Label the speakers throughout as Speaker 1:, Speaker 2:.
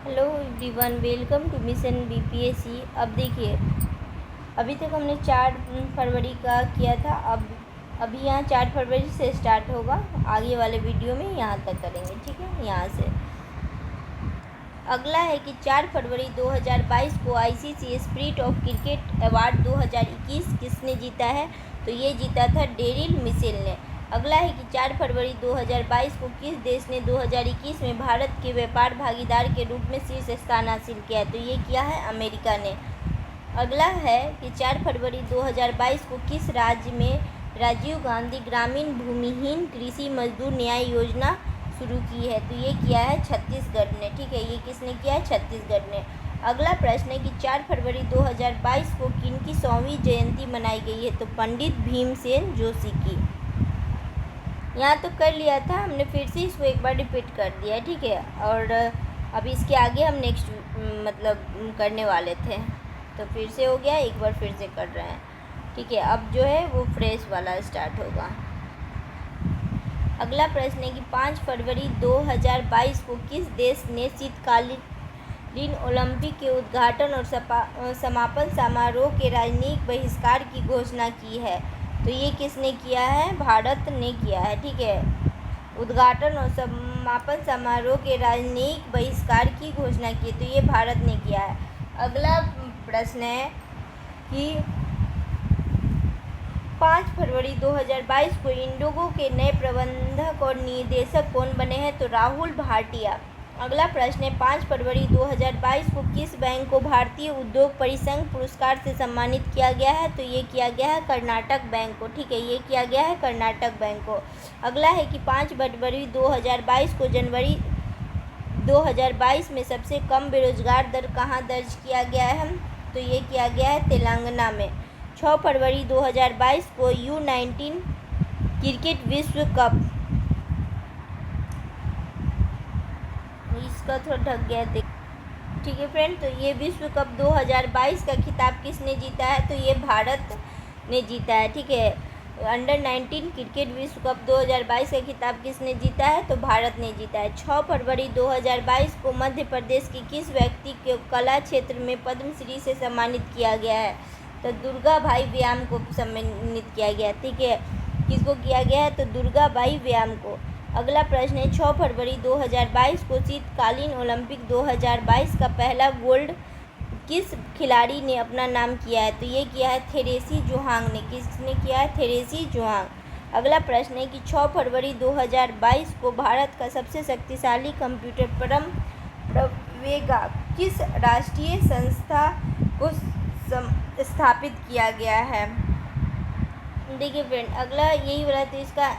Speaker 1: Hello everyone, welcome to mission BPSC. अब देखिए, अभी तक हमने 4 फरवरी का किया था। अभी यहाँ 4 फरवरी से स्टार्ट होगा। आगे वाले वीडियो में यहाँ तक करेंगे, ठीक है। यहाँ से अगला है कि 4 फरवरी 2022 को ICC spirit of cricket award 2021 किसने जीता है? तो ये जीता था डेरिल मिशेल ने। अगला है कि 4 फरवरी 2022 को किस देश ने 2021 में भारत के व्यापार भागीदार के रूप में शीर्ष स्थान हासिल किया है? तो ये किया है अमेरिका ने। अगला है कि 4 फरवरी 2022 को किस राज्य में राजीव गांधी ग्रामीण भूमिहीन कृषि मजदूर न्याय योजना शुरू की है? तो ये किया है छत्तीसगढ़ ने, ठीक है। ये किसने किया है? छत्तीसगढ़ ने। अगला प्रश्न है कि 4 फरवरी 2022 को किनकी 100वीं जयंती मनाई गई है? तो पंडित भीमसेन जोशी की। यहाँ तो कर लिया था हमने, फिर से इसको एक बार रिपीट कर दिया, ठीक है। और अभी इसके आगे हम नेक्स्ट करने वाले थे, तो फिर से हो गया, एक बार फिर से कर रहे हैं, ठीक है। अब जो है वो फ्रेश वाला स्टार्ट होगा। अगला प्रश्न है कि 5 फरवरी 2022 को किस देश ने शीतकालीन ओलंपिक के उद्घाटन और समापन समारोह के राजनीतिक बहिष्कार की घोषणा की है? तो ये किसने किया है? भारत ने किया है, ठीक है। उद्घाटन और समापन समारोह के राजनीतिक बहिष्कार की घोषणा की, तो ये भारत ने किया है। अगला प्रश्न है कि 5 फरवरी 2022 को इंडिगो के नए प्रबंधक और निदेशक कौन बने हैं? तो राहुल भाटिया। अगला प्रश्न है 5 फरवरी 2022 को किस बैंक को भारतीय उद्योग परिसंघ पुरस्कार से सम्मानित किया गया है? तो ये किया गया है कर्नाटक बैंक को, ठीक है। ये किया गया है कर्नाटक बैंक को। अगला है कि 5 फरवरी 2022 को जनवरी 2022 में सबसे कम बेरोजगार दर कहाँ दर्ज किया गया है? तो ये किया गया है तेलंगाना में। 6 फरवरी 2022 को U19 क्रिकेट विश्व कप, इसका थोड़ा ढक गया देख, ठीक है फ्रेंड। तो ये विश्व कप 2022 का खिताब किसने जीता है? तो ये भारत ने जीता है, ठीक है। अंडर 19 क्रिकेट विश्व कप 2022 का खिताब किसने जीता है? तो भारत ने जीता है। 6 फरवरी 2022 को मध्य प्रदेश की किस व्यक्ति को कला क्षेत्र में पद्मश्री से सम्मानित किया गया है? तो दुर्गा भाई व्याम को सम्मानित किया गया, ठीक है। किसको किया गया है? तो दुर्गा भाई व्याम को। अगला प्रश्न है 6 फरवरी 2022 को शीतकालीन ओलंपिक 2022 का पहला गोल्ड किस खिलाड़ी ने अपना नाम किया है? तो ये किया है थेरेसी जोहांग ने। किसने किया है? थेरेसी जोहांग। अगला प्रश्न है कि 6 फरवरी 2022 को भारत का सबसे शक्तिशाली कंप्यूटर परम प्रवेगा किस राष्ट्रीय संस्था को स्थापित किया गया है? देखिए फ्रेंड, अगला यही वाला, तो इसका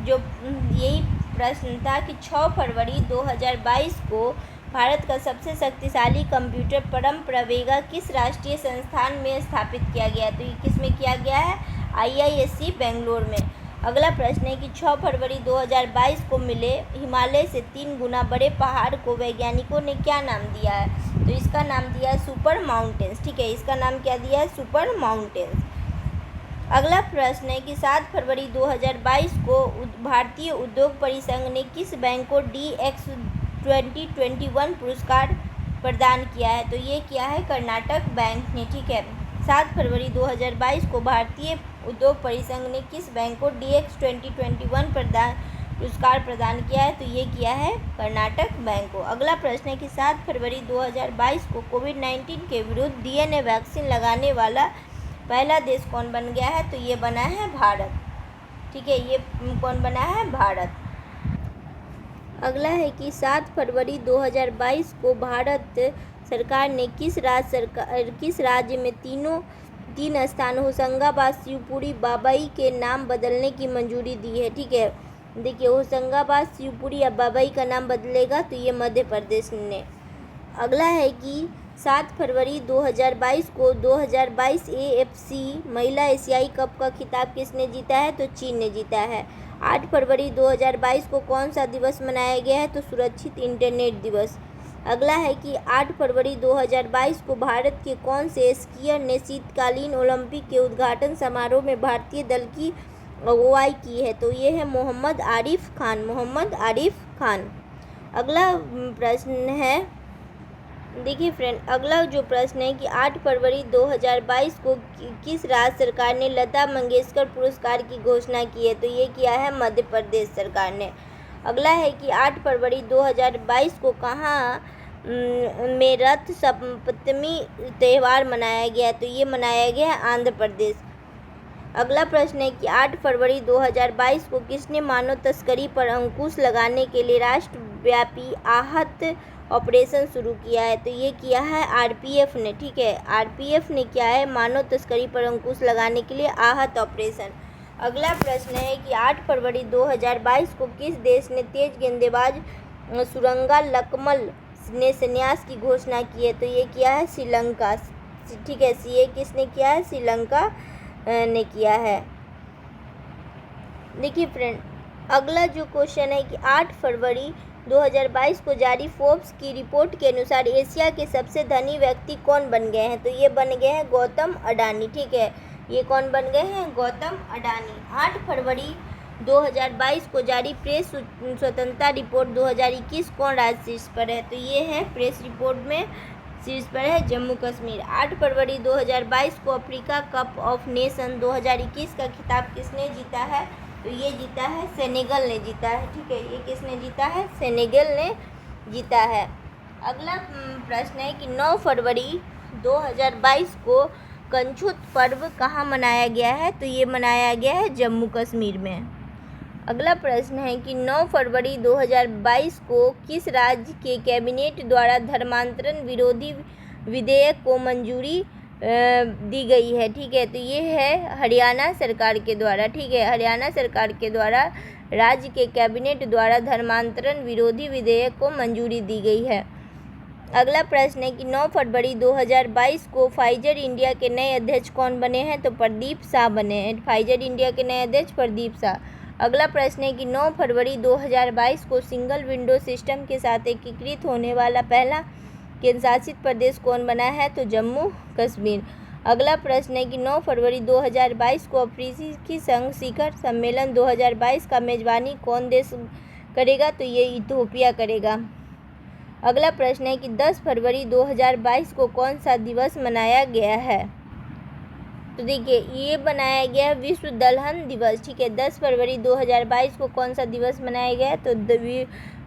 Speaker 1: जो यही प्रश्न था कि 6 फरवरी 2022 को भारत का सबसे शक्तिशाली कंप्यूटर परम प्रवेगा किस राष्ट्रीय संस्थान में स्थापित किया गया? तो ये किस में किया गया है? IISc बेंगलोर में। अगला प्रश्न है कि 6 फरवरी 2022 को मिले हिमालय से 3 गुना बड़े पहाड़ को वैज्ञानिकों ने क्या नाम दिया है? तो इसका नाम दिया है सुपर माउंटेन्स, ठीक है। इसका नाम क्या दिया है? Super mountains. अगला प्रश्न है कि 7 फरवरी 2022 को भारतीय उद्योग परिसंघ ने किस बैंक को DX 2021 पुरस्कार प्रदान किया है? तो ये किया है कर्नाटक बैंक ने, ठीक है। 7 फरवरी 2022 को भारतीय उद्योग परिसंघ ने किस बैंक को DX 2021 पुरस्कार प्रदान किया है? तो ये किया है कर्नाटक बैंक को। अगला प्रश्न है कि 7 फरवरी 2022 को कोविड-19 के विरुद्ध DNA वैक्सीन लगाने वाला पहला देश कौन बन गया है? तो ये बना है भारत, ठीक है। ये कौन बना है? भारत। अगला है कि 7 फरवरी 2022 को भारत सरकार ने किस राज्य में तीन स्थान होशंगाबाद, शिवपुरी, बाबई के नाम बदलने की मंजूरी दी है? ठीक है, देखिए होशंगाबाद, शिवपुरी या बाबई का नाम बदलेगा तो ये मध्य प्रदेश ने। अगला है कि 7 फरवरी 2022 को 2022 AFC महिला एशियाई कप का खिताब किसने जीता है? तो चीन ने जीता है। 8 फरवरी 2022 को कौन सा दिवस मनाया गया है? तो सुरक्षित इंटरनेट दिवस। अगला है कि 8 फरवरी 2022 को भारत के कौन से स्कीयर ने शीतकालीन ओलंपिक के उद्घाटन समारोह में भारतीय दल की अगुवाई की है? तो ये है मोहम्मद आरिफ खान। अगला प्रश्न है देखिए फ्रेंड, अगला जो प्रश्न है कि 8 फरवरी 2022 को किस राज्य सरकार ने लता मंगेशकर पुरस्कार की घोषणा की है? तो ये किया है मध्य प्रदेश सरकार ने। अगला है कि 8 फरवरी 2022 को कहाँ में रथ सप्तमी त्यौहार मनाया गया है? तो ये मनाया गया है आंध्र प्रदेश। अगला प्रश्न है कि 8 फरवरी 2022 को किसने मानव तस्करी पर अंकुश लगाने के लिए राष्ट्रव्यापी आहत ऑपरेशन शुरू किया है? तो ये किया है आरपीएफ ने। ठीक है, आरपीएफ ने किया है मानव तस्करी पर अंकुश लगाने के लिए आहत ऑपरेशन। अगला प्रश्न है कि 8 फरवरी 2022 को किस देश ने तेज गेंदबाज सुरंगा लकमल ने संन्यास की घोषणा की है? तो ये किया है श्रीलंका। ठीक है, ये किसने किया है? श्रीलंका ने किया है। देखिए फ्रेंड, अगला जो क्वेश्चन है कि 8 फरवरी 2022 को जारी फोर्ब्स की रिपोर्ट के अनुसार एशिया के सबसे धनी व्यक्ति कौन बन गए हैं? तो ये बन गए हैं गौतम अडानी। ठीक है, ये कौन बन गए हैं? गौतम अडानी। 8 फरवरी 2022 को जारी प्रेस स्वतंत्रता रिपोर्ट 2021 कौन राज्य शीर्ष पर है? तो ये है प्रेस रिपोर्ट में शीर्ष पर है जम्मू कश्मीर। 8 फरवरी 2022 को अफ्रीका कप ऑफ नेशन 2021 का खिताब किसने जीता है? तो ये जीता है सेनेगल ने जीता है। ठीक है, ये किसने जीता है? सेनेगल ने जीता है। अगला प्रश्न है कि 9 फरवरी 2022 को कंछुत पर्व कहाँ मनाया गया है? तो ये मनाया गया है जम्मू कश्मीर में। अगला प्रश्न है कि 9 फरवरी 2022 को किस राज्य के कैबिनेट द्वारा धर्मांतरण विरोधी विधेयक को मंजूरी दी गई है? ठीक है, तो ये है हरियाणा सरकार के द्वारा। ठीक है, हरियाणा सरकार के द्वारा राज्य के कैबिनेट द्वारा धर्मांतरण विरोधी विधेयक को मंजूरी दी गई है। अगला प्रश्न है कि 9 फरवरी 2022 को फाइजर इंडिया के नए अध्यक्ष कौन बने हैं? तो प्रदीप शाह बने हैं। फाइजर इंडिया के नए अध्यक्ष प्रदीप शाह। अगला प्रश्न है कि 9 फरवरी 2022 को सिंगल विंडो सिस्टम के साथ एकीकृत होने वाला पहला केंद्र शासित प्रदेश कौन बना है? तो जम्मू कश्मीर। अगला प्रश्न है कि 9 फरवरी 2022 को अफ्रीकी संघ शिखर सम्मेलन 2022 का मेजबानी कौन देश करेगा? तो ये इथियोपिया करेगा। अगला प्रश्न है कि 10 फरवरी 2022 को कौन सा दिवस मनाया गया है? तो देखिए, ये बनाया गया है विश्व दलहन दिवस। ठीक है, 10 फरवरी 2022 को कौन सा दिवस मनाया गया है? तो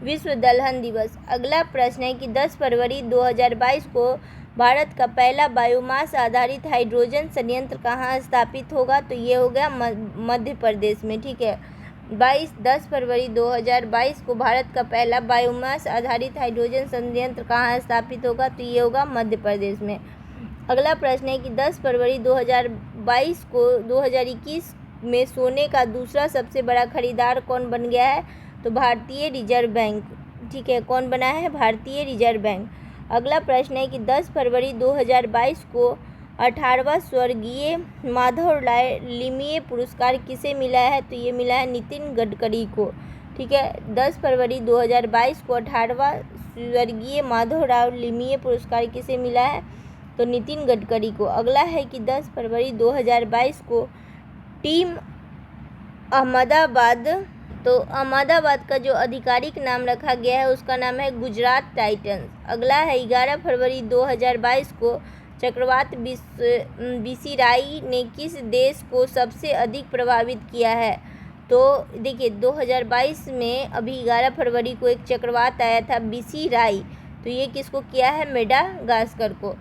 Speaker 1: विश्व दलहन दिवस। अगला प्रश्न है कि 10 फरवरी 2022 को भारत का पहला बायोमास आधारित हाइड्रोजन संयंत्र कहाँ स्थापित होगा? तो ये हो गया मध्य प्रदेश में। ठीक है, 10 फरवरी 2022 को भारत का पहला बायोमास आधारित हाइड्रोजन संयंत्र कहाँ स्थापित होगा? तो ये होगा मध्य प्रदेश में। अगला प्रश्न है कि 10 फरवरी 2022 को 2021 में सोने का दूसरा सबसे बड़ा खरीदार कौन बन गया है? तो भारतीय रिजर्व बैंक। ठीक है, कौन बना है? भारतीय रिजर्व बैंक। अगला प्रश्न है कि 10 फरवरी 2022 को 18वां स्वर्गीय माधवराय लिमये पुरस्कार किसे मिला है? तो ये मिला है नितिन गडकरी को। ठीक है, 10 फरवरी 2022 को 18वां स्वर्गीय माधवराव लिमये पुरस्कार किसे मिला है? तो नितिन गडकरी को। अगला है कि 10 फरवरी 2022 को टीम अहमदाबाद, तो अहमदाबाद का जो आधिकारिक नाम रखा गया है उसका नाम है गुजरात टाइटंस। अगला है 11 फरवरी 2022 को चक्रवात बिसिराई ने किस देश को सबसे अधिक प्रभावित किया है? तो देखिए, 2022 में अभी 11 फरवरी को एक चक्रवात आया था बिसिराई, तो ये किसको किया है? मेडागास्कर को।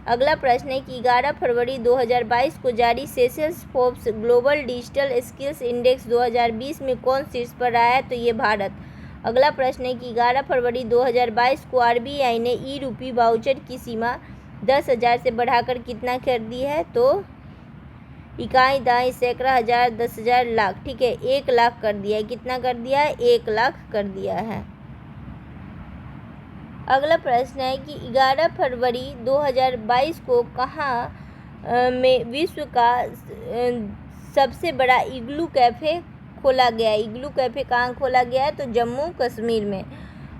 Speaker 1: अगला प्रश्न है कि 11 फरवरी 2022 को जारी Seychelles Forbes global digital skills index 2020 में कौन शीर्ष पर रहा है? तो ये भारत। अगला प्रश्न है कि 11 फरवरी 2022 को आरबीआई ने ई रूपी वाउचर की सीमा 10,000 से बढ़ाकर कितना कर दी है? तो इकाई, दाई, सैकड़ा, हज़ार, 10,000, लाख। ठीक है, 1 लाख कर दिया है। कितना कर दिया है? 1 लाख कर दिया है। अगला प्रश्न है कि 11 फरवरी 2022 को कहाँ में विश्व का सबसे बड़ा इग्लू कैफ़े खोला गया है? इग्लू कैफ़े कहाँ खोला गया है? तो जम्मू कश्मीर में।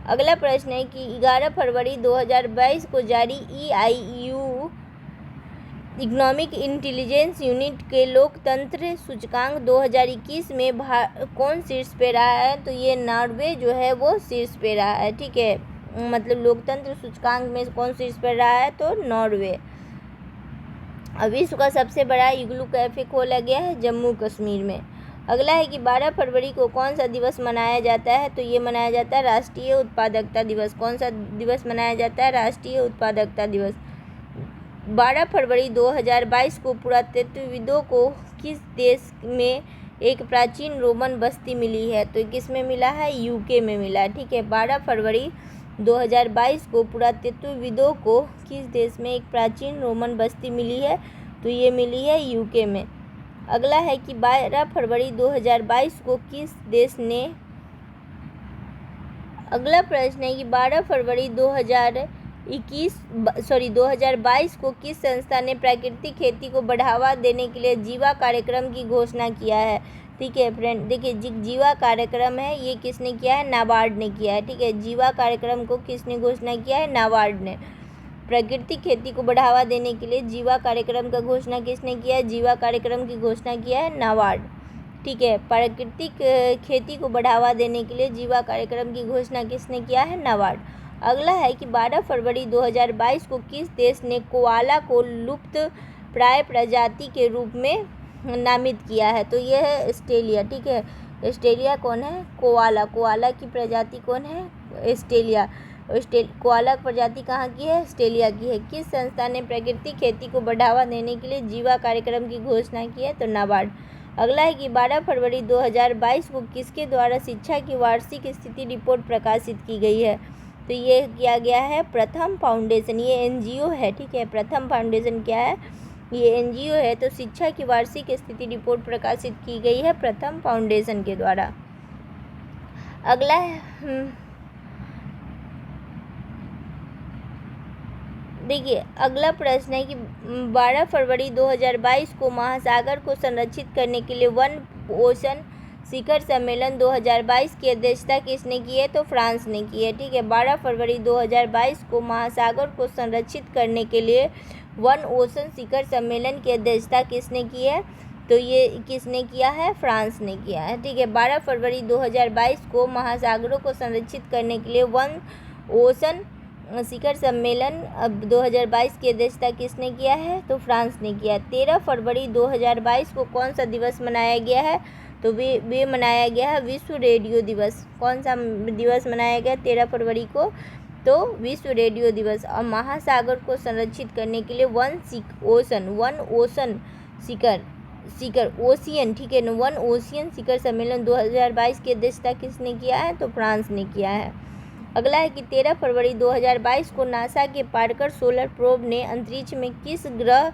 Speaker 1: अगला प्रश्न है कि 11 फरवरी 2022 को जारी EIU इकोनॉमिक इंटेलिजेंस यूनिट के लोकतंत्र सूचकांक 2021 में कौन शीर्ष पे रहा है? तो ये नॉर्वे जो है वो शीर्ष पे रहा है। ठीक है, मतलब लोकतंत्र सूचकांक में कौन शीर्ष पर रहा है, तो नॉर्वे। विश्व का सबसे बड़ा इग्लू कैफे खोला गया है जम्मू कश्मीर में। अगला है कि 12 फरवरी को कौन सा दिवस मनाया जाता है, तो ये मनाया जाता है राष्ट्रीय उत्पादकता दिवस। कौन सा दिवस मनाया जाता है, राष्ट्रीय उत्पादकता दिवस। 12 फरवरी 2022 को पुरातत्वविदों को किस देश में एक प्राचीन रोमन बस्ती मिली है, तो किस में मिला है, यूके में मिला। ठीक है, 12 फरवरी 2022 को पुरातत्वविदों को किस देश में एक प्राचीन रोमन बस्ती मिली है, तो ये मिली है यूके में। अगला है कि 12 फरवरी 2022 को किस देश ने, अगला प्रश्न है कि 12 फरवरी 2022 को किस संस्था ने प्राकृतिक खेती को बढ़ावा देने के लिए जीवा कार्यक्रम की घोषणा किया है। ठीक है फ्रेंड, देखिए जीवा कार्यक्रम है, ये किसने किया है, नाबार्ड ने किया है। ठीक है, जीवा कार्यक्रम को किसने घोषणा किया है, नाबार्ड ने। प्राकृतिक खेती को बढ़ावा देने के लिए जीवा कार्यक्रम का घोषणा किसने किया है, जीवा कार्यक्रम की घोषणा किया है नाबार्ड। ठीक है, प्राकृतिक खेती को बढ़ावा देने के लिए जीवा कार्यक्रम की घोषणा किसने किया है, नाबार्ड। अगला है कि 12 फरवरी 2022 को किस देश ने कोआला को लुप्त प्राय प्रजाति के रूप में नामित किया है, तो यह है ऑस्ट्रेलिया। ठीक है, ऑस्ट्रेलिया कौन है, कोआला की प्रजाति कौन है, ऑस्ट्रेलिया। कोआला प्रजाति कहाँ की है, ऑस्ट्रेलिया की है। किस संस्था ने प्राकृतिक खेती को बढ़ावा देने के लिए जीवा कार्यक्रम की घोषणा की है, तो नाबार्ड। अगला है कि 12 फरवरी 2022 को किसके द्वारा शिक्षा की वार्षिक स्थिति रिपोर्ट प्रकाशित की गई है, तो ये किया गया है प्रथम फाउंडेशन। ये एनजीओ है। ठीक है, प्रथम फाउंडेशन क्या है, ये एनजीओ है। तो शिक्षा की वार्षिक स्थिति रिपोर्ट प्रकाशित की गई है प्रथम फाउंडेशन के द्वारा। अगला है देखिए, अगला प्रश्न है कि 12 फरवरी 2022 को महासागर को संरक्षित करने के लिए वन ओशन शिखर सम्मेलन 2022 की अध्यक्षता किसने की है, तो फ्रांस ने की है। ठीक है, 12 फरवरी 2022 को महासागर को संरक्षित करने के लिए वन ओशन शिखर सम्मेलन की अध्यक्षता किसने की है, तो ये किसने किया है, फ्रांस ने किया है। ठीक है, 12 फरवरी 2022 को महासागरों को संरक्षित करने के लिए वन ओशन शिखर सम्मेलन 2022 की अध्यक्षता किसने किया है, तो फ्रांस ने किया। 13 फरवरी 2022 को कौन सा दिवस मनाया गया है, तो वे मनाया गया है विश्व रेडियो दिवस। कौन सा दिवस मनाया गया 13 फरवरी को, तो विश्व रेडियो दिवस। और महासागर को संरक्षित करने के लिए वन ओशन शिखर ओशियन, ठीक है, वन ओशियन शिखर सम्मेलन 2022 की अध्यक्षता किसने किया है, तो फ्रांस ने किया है। अगला है कि 13 फरवरी 2022 को नासा के पार्कर सोलर प्रोब ने अंतरिक्ष में किस ग्रह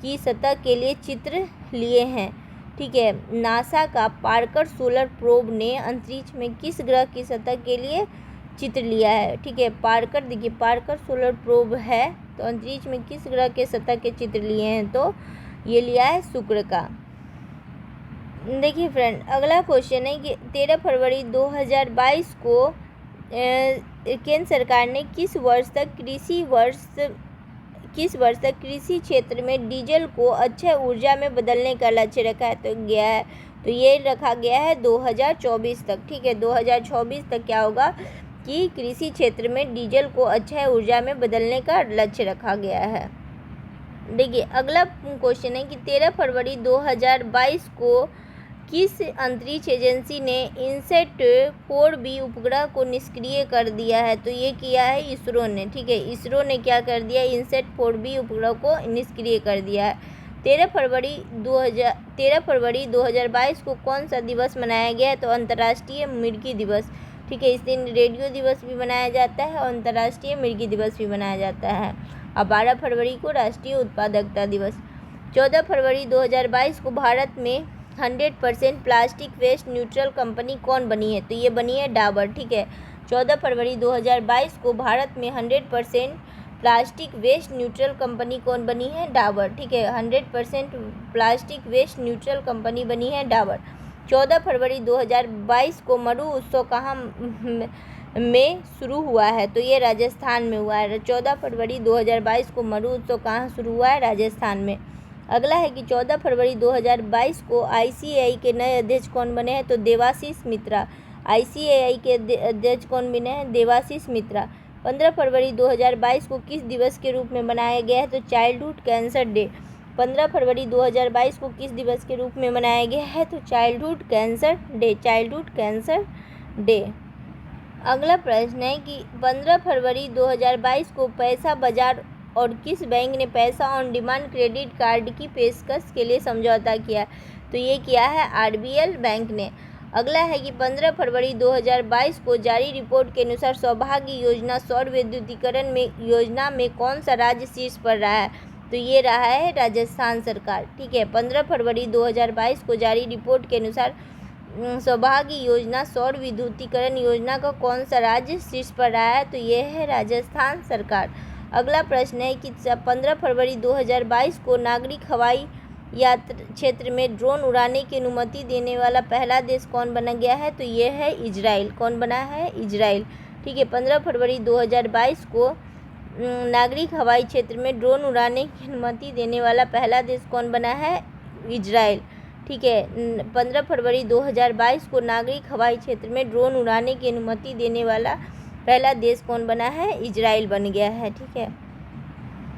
Speaker 1: की सतह के लिए चित्र लिए हैं। ठीक है, नासा का पार्कर सोलर प्रोब ने अंतरिक्ष में किस ग्रह की सतह के लिए चित्र लिया है। ठीक है, पार्कर, देखिए पार्कर सोलर प्रोब है, तो अंतरिक्ष में किस ग्रह के सतह के चित्र लिए हैं, तो ये लिया है शुक्र का। देखिए फ्रेंड, अगला क्वेश्चन है कि 13 फरवरी 2022 को केंद्र सरकार ने किस वर्ष तक कृषि क्षेत्र में डीजल को अक्षय ऊर्जा में बदलने का लक्ष्य रखा है, तो ये रखा गया है 2024 तक। ठीक है, 2024 तक क्या होगा कि कृषि क्षेत्र में डीजल को अक्षय ऊर्जा में बदलने का लक्ष्य रखा गया है। देखिए, अगला क्वेश्चन है कि 13 फरवरी 2022 को किस अंतरिक्ष एजेंसी ने इनसेट 4B उपग्रह को निष्क्रिय कर दिया है, तो ये किया है इसरो ने। ठीक है, इसरो ने क्या कर दिया, इनसेट 4B उपग्रह को निष्क्रिय कर दिया है। 13 फरवरी 2022 को कौन सा दिवस मनाया गया है, तो अंतर्राष्ट्रीय मिर्गी दिवस। ठीक है, इस दिन रेडियो दिवस भी मनाया जाता है और अंतर्राष्ट्रीय मिर्गी दिवस भी मनाया जाता है। और 12 फरवरी को राष्ट्रीय उत्पादकता दिवस। 14 फरवरी 2022 को भारत में 100% प्लास्टिक वेस्ट न्यूट्रल कंपनी कौन बनी है, तो ये बनी है डाबर। ठीक है, 14 फरवरी 2022 को भारत में 100% प्लास्टिक वेस्ट न्यूट्रल कंपनी कौन बनी है, डाबर। ठीक है, 100% प्लास्टिक वेस्ट न्यूट्रल कंपनी बनी है डाबर। 14 फरवरी 2022 को मरु उत्सव कहाँ में शुरू हुआ है, तो ये राजस्थान में हुआ है। 14 फरवरी 2022 को मरु उत्सव कहाँ शुरू हुआ है, राजस्थान में। अगला है कि 14 फरवरी 2022 को ICAI के नए अध्यक्ष कौन बने हैं, तो देवाशीष मित्रा। ICAI के अध्यक्ष कौन बने हैं, देवाशीष मित्रा। 15 फरवरी 2022 को किस दिवस के रूप में मनाया गया है? तो चाइल्डहुड कैंसर डे। 15 फरवरी 2022 को किस दिवस के रूप में मनाया गया है? तो childhood cancer day, childhood cancer day. अगला प्रश्न है कि 15 फरवरी 2022 को पैसा बाजार और किस बैंक ने पैसा ऑन डिमांड क्रेडिट कार्ड की पेशकश के लिए समझौता किया? तो ये किया है आरबीएल बैंक ने। अगला है कि 15 फरवरी 2022 को जारी रिपोर्ट के अनुसार सौभाग्य योजना सौर विद्युतीकरण में योजना में कौन सा राज्य शीर्ष पर रहा है? तो ये रहा है राजस्थान सरकार। ठीक है, 15 फरवरी 2022 को जारी रिपोर्ट के अनुसार सौभाग्य योजना सौर विद्युतीकरण योजना का कौन सा राज्य शीर्ष पर रहा है? तो ये है राजस्थान सरकार। अगला प्रश्न है कि 15 फरवरी 2022 को नागरिक हवाई यात्रा क्षेत्र में ड्रोन उड़ाने की अनुमति देने वाला पहला देश कौन बना गया है? तो ये है इजराइल। कौन बना है? इजराइल। ठीक है, 15 फरवरी 2022 को नागरिक हवाई क्षेत्र में ड्रोन उड़ाने की अनुमति देने वाला पहला देश कौन बना है? इजराइल। ठीक है, 15 फरवरी 2022 को नागरिक हवाई क्षेत्र में ड्रोन उड़ाने की अनुमति देने वाला पहला देश कौन बना है? इजराइल बन गया है। ठीक है।